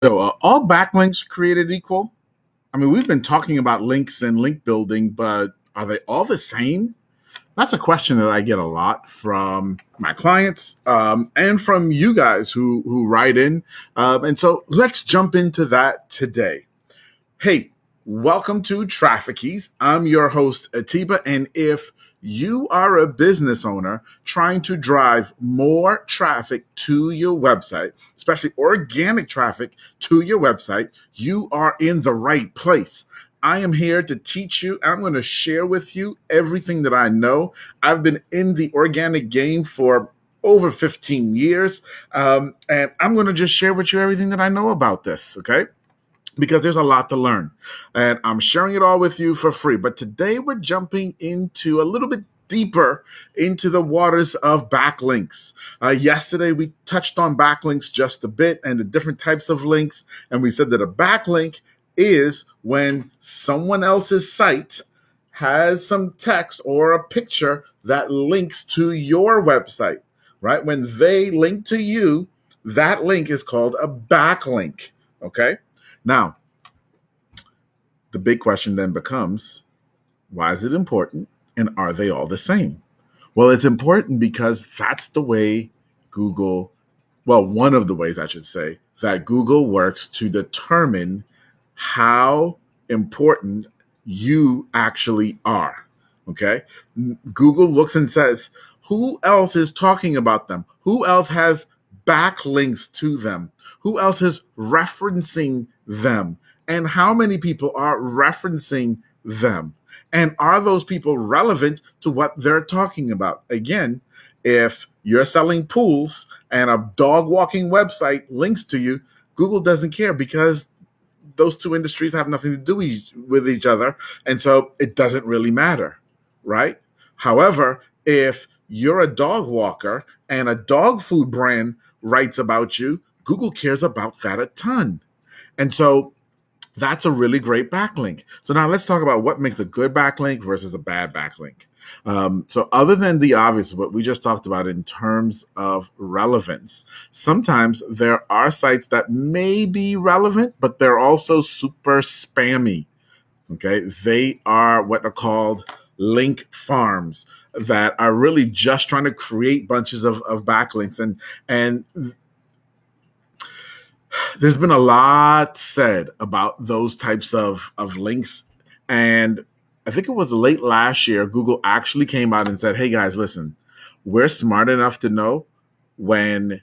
So, all backlinks created equal? I mean, we've been talking about links and link building, but are they all the same? That's a question that I get a lot from my clients and from you guys who write in. And so let's jump into that today. Hey, welcome to Traffic Keys. I'm your host, Atiba. And if you are a business owner trying to drive more traffic to your website, especially organic traffic to your website, you are in the right place. I am here to teach you. I'm going to share with you everything that I know. I've been in the organic game for over 15 years, and I'm going to just share with you everything that I know about this, okay? Because there's a lot to learn. And I'm sharing it all with you for free. But today we're jumping into a little bit deeper into the waters of backlinks. Yesterday we touched on backlinks just a bit and the different types of links. And we said that a backlink is when someone else's site has some text or a picture that links to your website, right? When they link to you, that link is called a backlink, okay? Now, the big question then becomes, why is it important and are they all the same? Well, it's important because that's the way Google, well, one of the ways I should say, that Google works to determine how important you actually are. Okay? Google looks and says, who else is talking about them? Who else has backlinks to them? Who else is referencing them? And how many people are referencing them? And are those people relevant to what they're talking about? Again, if you're selling pools and a dog walking website links to you, Google doesn't care because those two industries have nothing to do with each other. And so it doesn't really matter, right? However, if you're a dog walker and a dog food brand writes about you, Google cares about that a ton. And so that's a really great backlink. So now let's talk about what makes a good backlink versus a bad backlink. So other than the obvious, what we just talked about in terms of relevance, sometimes there are sites that may be relevant, but they're also super spammy. Okay, they are what are called link farms that are really just trying to create bunches of backlinks, and there's been a lot said about those types of links. And I think it was late last year, Google actually came out and said, hey guys, listen, we're smart enough to know when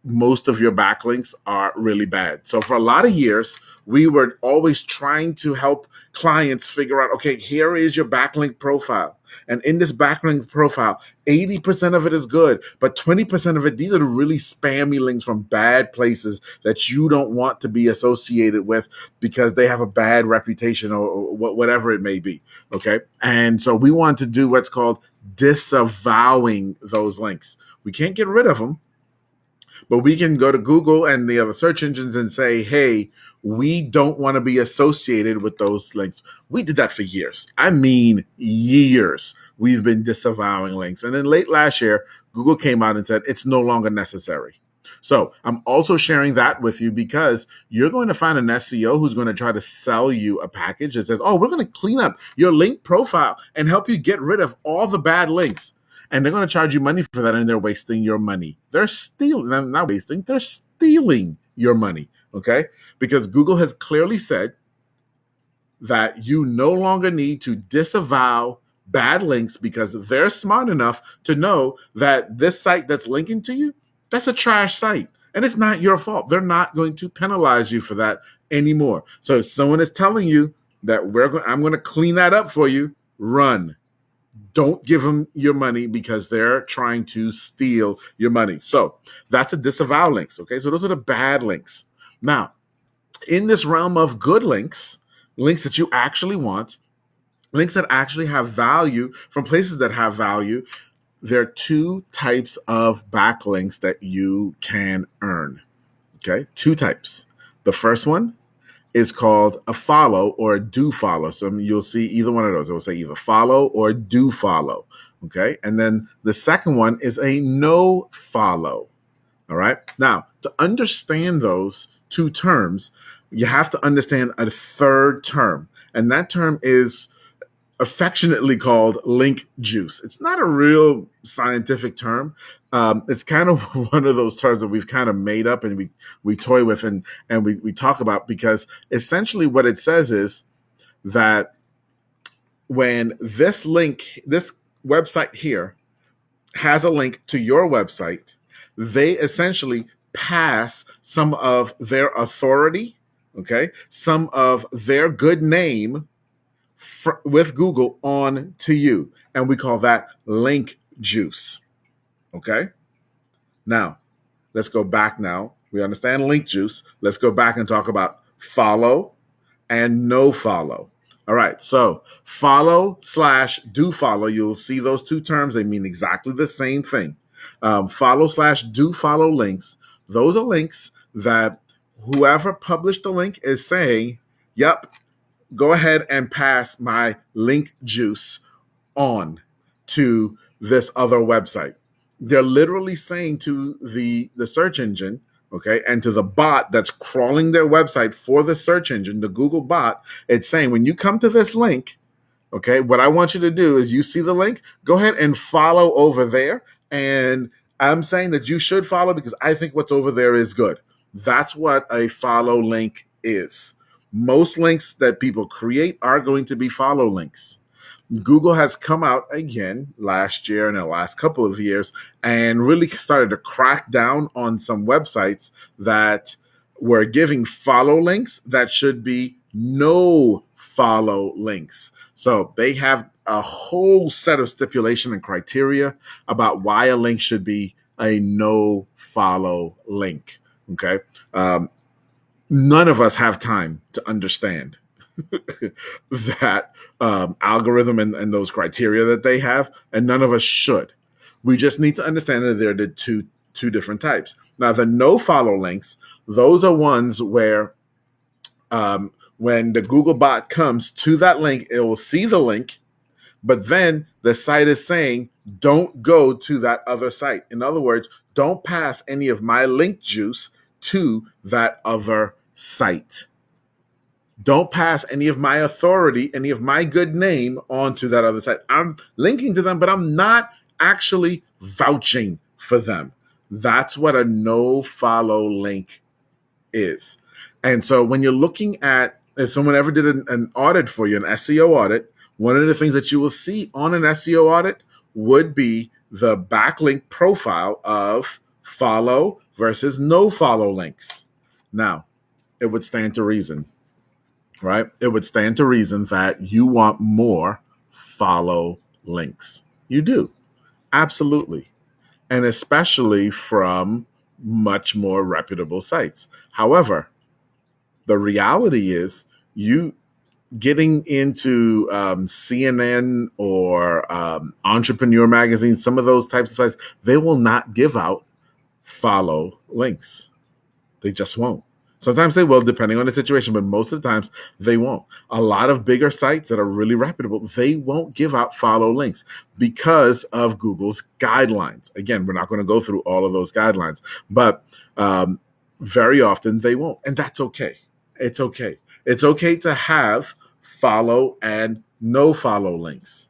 most of your backlinks are really bad. So for a lot of years, we were always trying to help clients figure out, okay, here is your backlink profile. And in this backlink profile, 80% of it is good, but 20% of it, these are the really spammy links from bad places that you don't want to be associated with because they have a bad reputation or whatever it may be. Okay. And so we want to do what's called disavowing those links. We can't get rid of them, but we can go to Google and the other search engines and say, hey, we don't want to be associated with those links. We did that for years. I mean, years. We've been disavowing links. And then late last year, Google came out and said it's no longer necessary. So I'm also sharing that with you because you're going to find an SEO who's going to try to sell you a package that says, oh, we're going to clean up your link profile and help you get rid of all the bad links. And they're going to charge you money for that, and they're wasting your money. They're stealing, not wasting, they're stealing your money, okay? Because Google has clearly said that you no longer need to disavow bad links because they're smart enough to know that this site that's linking to you, that's a trash site. And it's not your fault. They're not going to penalize you for that anymore. So if someone is telling you that I'm going to clean that up for you, run. Don't give them your money because they're trying to steal your money. So that's a disavow links. Okay. So those are the bad links. Now, in this realm of good links, links that you actually want, links that actually have value from places that have value, there are two types of backlinks that you can earn. Okay. Two types. The first one is called a follow or a do follow. So you'll see either one of those. It will say either follow or do follow. Okay. And then the second one is a no follow. All right. Now, to understand those two terms, you have to understand a third term. And that term is affectionately called link juice. It's not a real scientific term. It's kind of one of those terms that we've kind of made up and we toy with and we talk about, because essentially what it says is that when this website here has a link to your website, they essentially pass some of their authority, okay, some of their good name with Google on to you. And we call that link juice. Okay. Now, let's go back now. We understand link juice. Let's go back and talk about follow and no follow. All right. So follow / do follow. You'll see those two terms. They mean exactly the same thing. Follow / do follow links. Those are links that whoever published the link is saying, yep, go ahead and pass my link juice on to this other website. They're literally saying to the search engine, okay, and to the bot that's crawling their website for the search engine, the Google bot, it's saying, when you come to this link, okay, what I want you to do is, you see the link, go ahead and follow over there. And I'm saying that you should follow because I think what's over there is good. That's what a follow link is. Most links that people create are going to be follow links. Google has come out again last year and the last couple of years and really started to crack down on some websites that were giving follow links that should be no follow links. So they have a whole set of stipulation and criteria about why a link should be a no follow link. Okay. None of us have time to understand that algorithm and those criteria that they have, and none of us should. We just need to understand that they're the two different types. Now, the no follow links, those are ones where when the Google bot comes to that link, it will see the link, but then the site is saying, don't go to that other site. In other words, don't pass any of my link juice to that other site. Don't pass any of my authority, any of my good name onto that other site. I'm linking to them, but I'm not actually vouching for them. That's what a no follow link is. And so when you're looking at, if someone ever did an audit for you, an SEO audit, one of the things that you will see on an SEO audit would be the backlink profile of follow versus no follow links. Now, it would stand to reason, right? It would stand to reason that you want more follow links. You do. Absolutely. And especially from much more reputable sites. However, the reality is, you getting into CNN or Entrepreneur Magazine, some of those types of sites, they will not give out follow links. They just won't. Sometimes they will, depending on the situation, but most of the times they won't. A lot of bigger sites that are really reputable, they won't give out follow links because of Google's guidelines. Again, we're not going to go through all of those guidelines, but very often they won't. And that's okay. It's okay. It's okay to have follow and no follow links.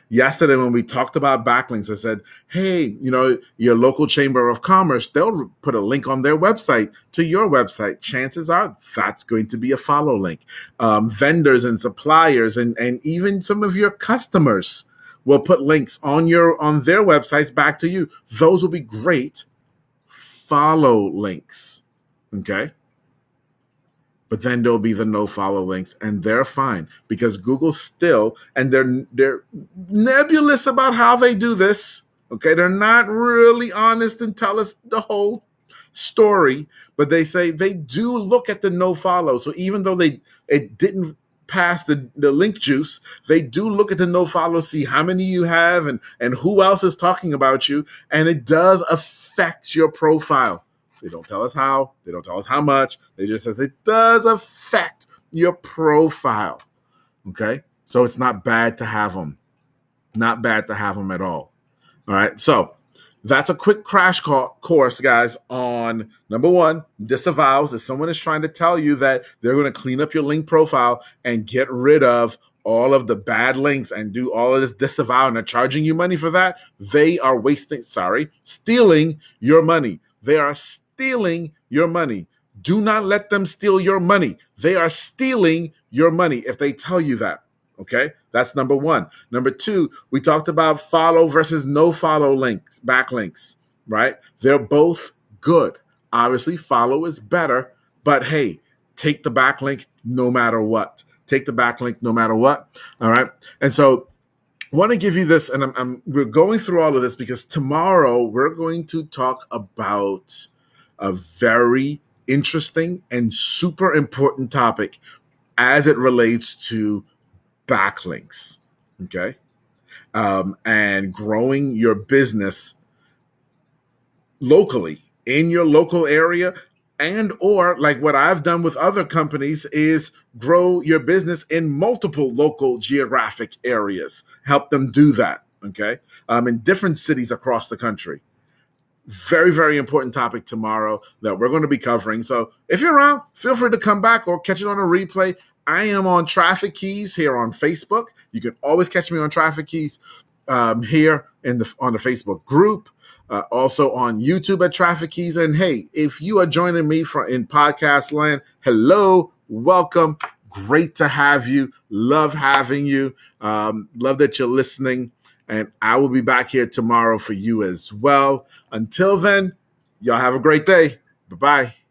Yesterday, when we talked about backlinks, I said, hey, your local chamber of commerce, they'll put a link on their website to your website. Chances are that's going to be a follow link. Vendors and suppliers and even some of your customers will put links on their websites back to you. Those will be great follow links. Okay. But then there'll be the no follow links, and they're fine because Google still, and they're nebulous about how they do this. Okay, they're not really honest and tell us the whole story, but they say they do look at the no follow. So even though it didn't pass the link juice, they do look at the no follow, see how many you have and who else is talking about you, and it does affect your profile. They don't tell us how. They don't tell us how much. They just says it does affect your profile. Okay? So it's not bad to have them. Not bad to have them at all. All right? So That's a quick crash course, guys, on number one, disavows. If someone is trying to tell you that they're going to clean up your link profile and get rid of all of the bad links and do all of this disavow and they're charging you money for that, they are stealing your money. They are stealing your money. Do not let them steal your money. They are stealing your money if they tell you that. Okay, that's number one. Number two, we talked about follow versus no follow links, backlinks, right? They're both good. Obviously, follow is better, but hey, take the backlink no matter what. Take the backlink no matter what. All right. And so I want to give you this, and we're going through all of this because tomorrow we're going to talk about a very interesting and super important topic as it relates to backlinks, okay, and growing your business locally in your local area, and or like what I've done with other companies is grow your business in multiple local geographic areas. Help them do that, okay, in different cities across the country. Very, very important topic tomorrow that we're going to be covering. So if you're around, feel free to come back or catch it on a replay. I am on Traffic Keys here on Facebook. You can always catch me on Traffic Keys here on the Facebook group. Also on YouTube at Traffic Keys. And hey, if you are joining me in podcast land, hello, welcome. Great to have you. Love having you. Love that you're listening. And I will be back here tomorrow for you as well. Until then, y'all have a great day. Bye-bye.